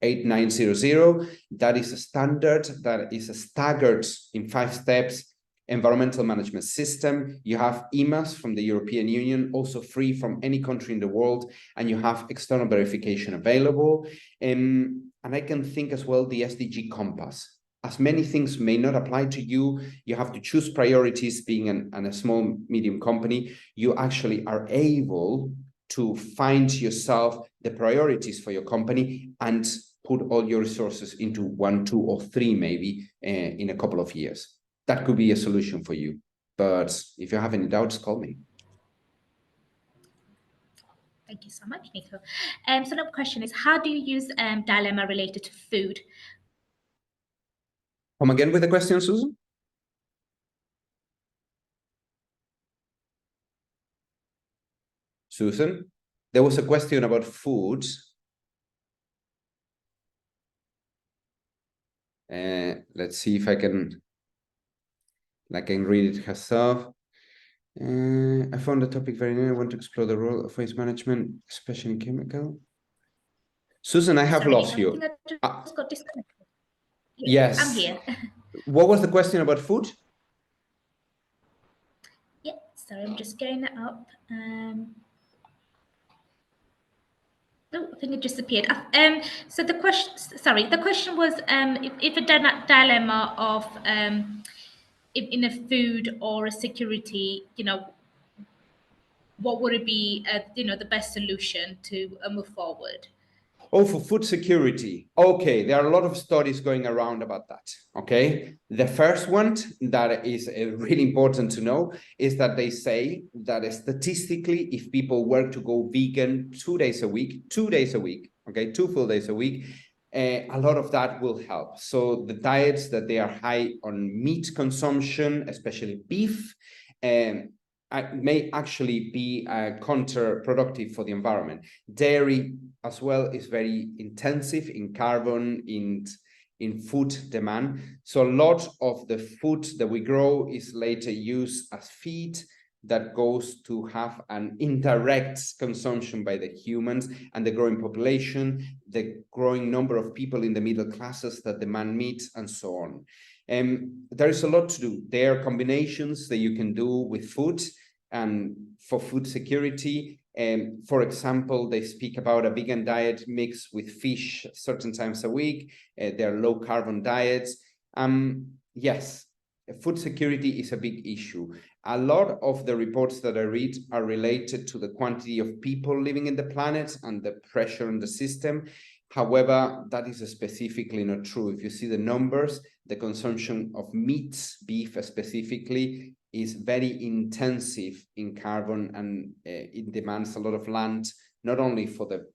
8900. That is a standard, that is a staggered in 5 steps environmental management system. You have EMAS from the European Union, also free from any country in the world, and you have external verification available. And I can think as well the SDG Compass. As many things may not apply to you, you have to choose priorities. Being a small, medium company, you actually are able to find yourself the priorities for your company and put all your resources into 1, 2, or 3 maybe in a couple of years. That could be a solution for you. But if you have any doubts, call me. Thank you so much, Nico. So another question is, how do you use dilemma related to food? Come again with the question, Susan? Susan, there was a question about food. Let's see if I can read it herself. I found the topic very new. I want to explore the role of waste management, especially in chemical. Susan, I have lost you. I just got disconnected. Yes. I'm here. What was the question about food? Yeah, sorry, I'm just getting that up. Oh, I think it just appeared. So the question was if a dilemma of in a food or a security, what would it be, the best solution to move forward? Oh, for food security. Okay, there are a lot of studies going around about that. Okay, the first one that is really important to know is that they say that statistically, if people were to go vegan 2 days a week, okay, 2 full days a week, a lot of that will help. So the diets that they are high on meat consumption, especially beef, may actually be counterproductive for the environment. Dairy as well is very intensive in carbon, in food demand. So a lot of the food that we grow is later used as feed that goes to have an indirect consumption by the humans and the growing population, the growing number of people in the middle classes that demand meat, and so on. There is a lot to do. There are combinations that you can do with food and for food security. For example, they speak about a vegan diet mixed with fish certain times a week. There are low carbon diets. Yes, food security is a big issue. A lot of the reports that I read are related to the quantity of people living in the planet and the pressure on the system. However, that is specifically not true. If you see the numbers, the consumption of meat, beef specifically, is very intensive in carbon, and it demands a lot of land, not only for the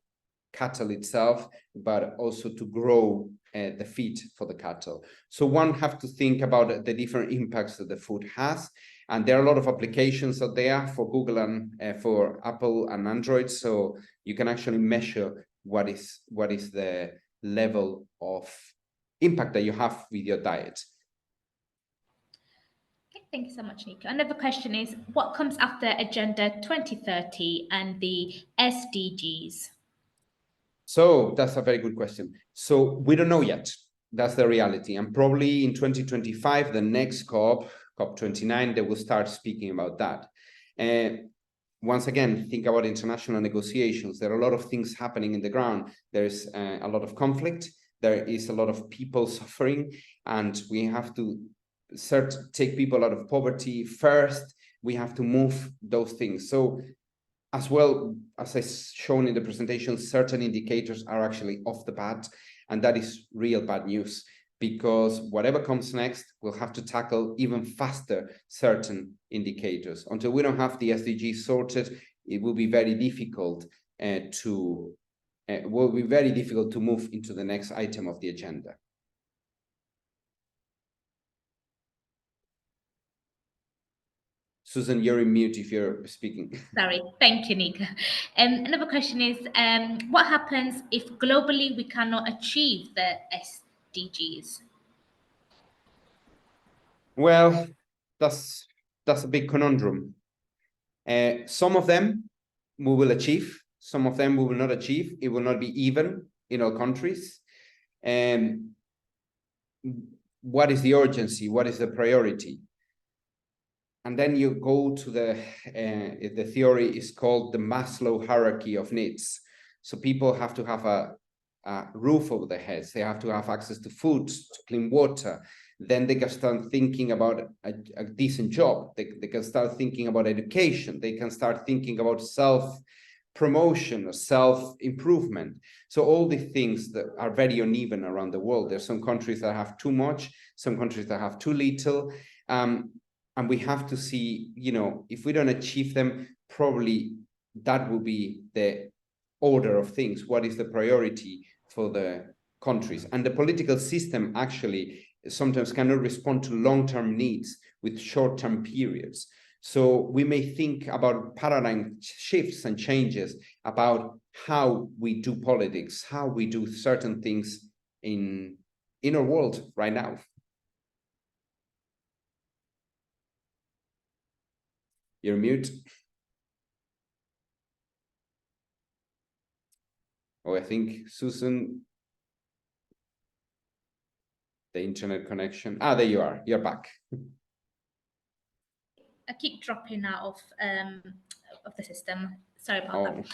cattle itself, but also to grow the feed for the cattle. So one have to think about the different impacts that the food has. And there are a lot of applications out there for Google and for Apple and Android. So you can actually measure what is the level of impact that you have with your diet. Okay, thank you so much, Nico. Another question is, what comes after Agenda 2030 and the SDGs? So that's a very good question. So we don't know yet. That's the reality. And probably in 2025, the next COP29, they will start speaking about that. Once again, think about international negotiations. There are a lot of things happening in the ground. There's a lot of conflict. There is a lot of people suffering, and we have to take people out of poverty first. We have to move those things. So as well, as I shown in the presentation, certain indicators are actually off the bat, and that is real bad news, because whatever comes next, we'll have to tackle even faster certain indicators. Until we don't have the SDGs sorted, it will be very difficult to move into the next item of the agenda. Susan, you're in mute if you're speaking. Sorry, thank you, Nico. Another question is, what happens if globally we cannot achieve the SDGs? Well, that's a big conundrum. Some of them we will achieve, some of them we will not achieve. It will not be even in all countries. What is the urgency? What is the priority? And then you go to the theory is called the Maslow hierarchy of needs. So people have to have a roof over their heads. They have to have access to food, to clean water. Then they can start thinking about a decent job. They can start thinking about education. They can start thinking about self-promotion or self-improvement. So all the things that are very uneven around the world. There's some countries that have too much, some countries that have too little. And we have to see, you know, if we don't achieve them, probably that will be the order of things. What is the priority for the countries? And the political system actually sometimes cannot respond to long-term needs with short-term periods. So we may think about paradigm shifts and changes about how we do politics, how we do certain things in our world right now. You're mute. Oh, I think Susan, the internet connection. Ah, there you are. You're back. I keep dropping out of the system. Sorry about that.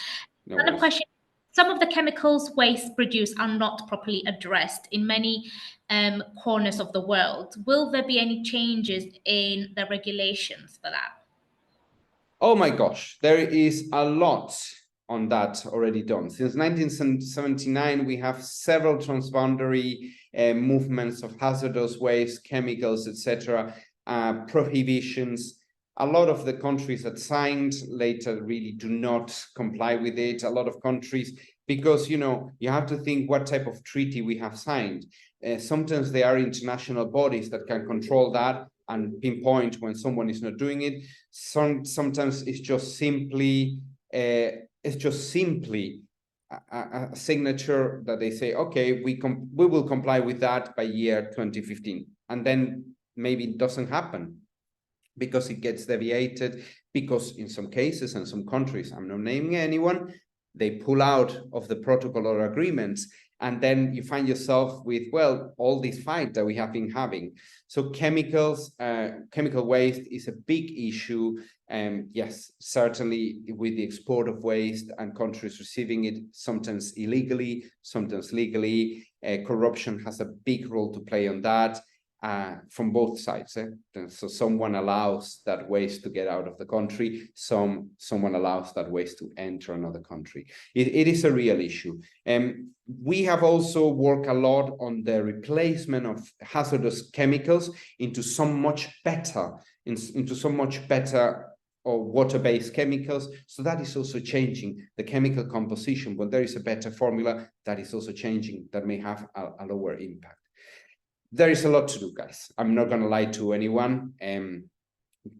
No Another worries. question. Some of the chemicals waste produced are not properly addressed in many corners of the world. Will there be any changes in the regulations for that? Oh my gosh, there is a lot on that already done. Since 1979, we have several transboundary movements of hazardous waste, chemicals, etc., prohibitions. A lot of the countries that signed later really do not comply with it. A lot of countries, because, you know, you have to think what type of treaty we have signed. Sometimes there are international bodies that can control that and pinpoint when someone is not doing it. Sometimes it's just simply a signature that they say, okay, we will comply with that by year 2015, and then maybe it doesn't happen because it gets deviated, because in some cases and some countries, I'm not naming anyone, they pull out of the protocol or agreements, and then you find yourself with, well, all this fight that we have been having. So chemicals, chemical waste is a big issue. Yes, certainly with the export of waste and countries receiving it, sometimes illegally, sometimes legally. Corruption has a big role to play on that. From both sides. So someone allows that waste to get out of the country, someone allows that waste to enter another country. It is a real issue. We have also worked a lot on the replacement of hazardous chemicals into some much better or water-based chemicals. So that is also changing the chemical composition. When there is a better formula, that is also changing, that may have a lower impact. There is a lot to do, guys. I'm not going to lie to anyone,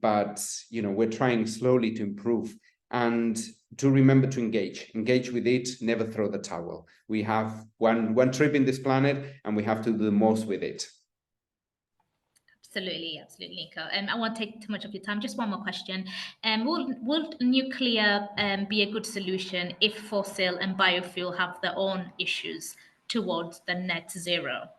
but you know, we're trying slowly to improve and to remember to engage with it, never throw the towel. We have one trip in this planet, and we have to do the most with it. Absolutely, Nico. I won't take too much of your time. Just one more question. Will nuclear be a good solution if fossil and biofuel have their own issues towards the net zero?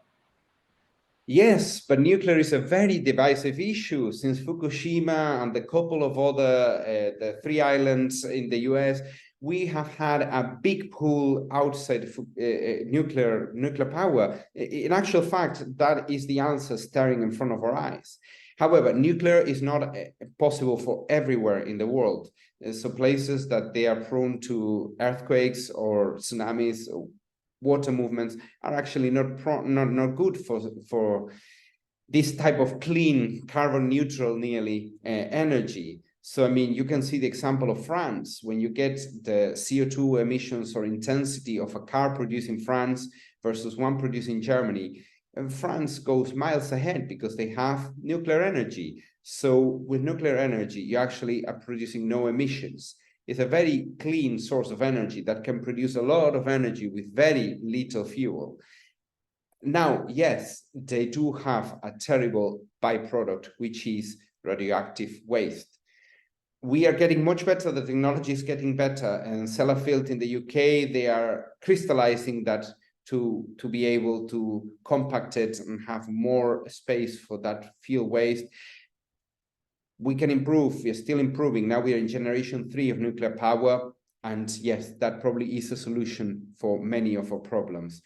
Yes, but nuclear is a very divisive issue. Since Fukushima and the couple of other, the 3 islands in the US, we have had a big pull outside nuclear power. In actual fact, that is the answer staring in front of our eyes. However, nuclear is not possible for everywhere in the world. So places that they are prone to earthquakes or tsunamis, water movements, are actually not good for this type of clean, carbon neutral nearly energy. So I mean, you can see the example of France. When you get the CO2 emissions or intensity of a car produced in France versus one produced in Germany, France goes miles ahead because they have nuclear energy. So with nuclear energy, you actually are producing no emissions. It's a very clean source of energy that can produce a lot of energy with very little fuel. Now, yes, they do have a terrible byproduct, which is radioactive waste. We are getting much better. The technology is getting better. And Sellafield in the UK, they are crystallizing that to be able to compact it and have more space for that fuel waste. We can improve. We are still improving. Now we are in generation 3 of nuclear power. And yes, that probably is a solution for many of our problems.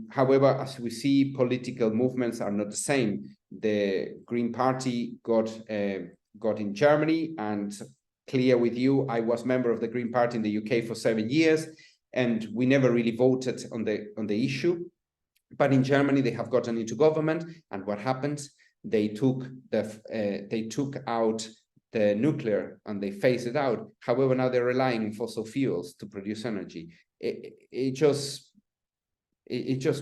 However, as we see, political movements are not the same. The Green Party got in Germany, and clear with you, I was member of the Green Party in the UK for 7 years, and we never really voted on the issue. But in Germany, they have gotten into government, and what happens? They took out the nuclear and they phased it out. However, now they're relying on fossil fuels to produce energy. It just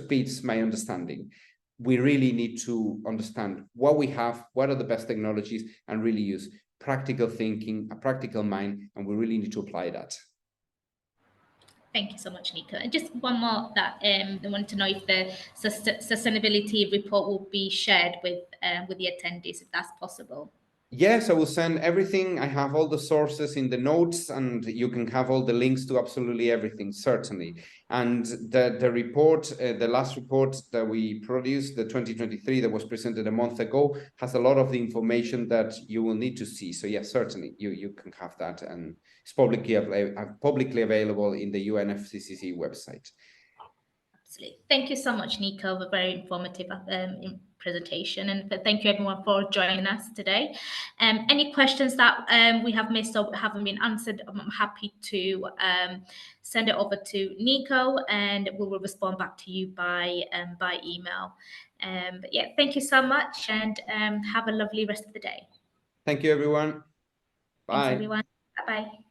beats my understanding. We really need to understand what we have, what are the best technologies, and really use practical thinking, a practical mind, and we really need to apply that. Thank you so much, Nico. And just one more that I wanted to know if the sustainability report will be shared with the attendees, if that's possible. Yes, I will send everything. I have all the sources in the notes, and you can have all the links to absolutely everything, certainly. And the report, the last report that we produced, the 2023 that was presented a month ago, has a lot of the information that you will need to see. So yes, certainly you can have that, and it's publicly available in the UNFCCC website. Absolutely. Thank you so much, Nico, for a very informative presentation, and thank you everyone for joining us today. Any questions that we have missed or haven't been answered, I'm happy to send it over to Nico, and we will respond back to you by email. But yeah, thank you so much, and have a lovely rest of the day. Thank you, everyone. Bye. Thanks, everyone. Bye-bye.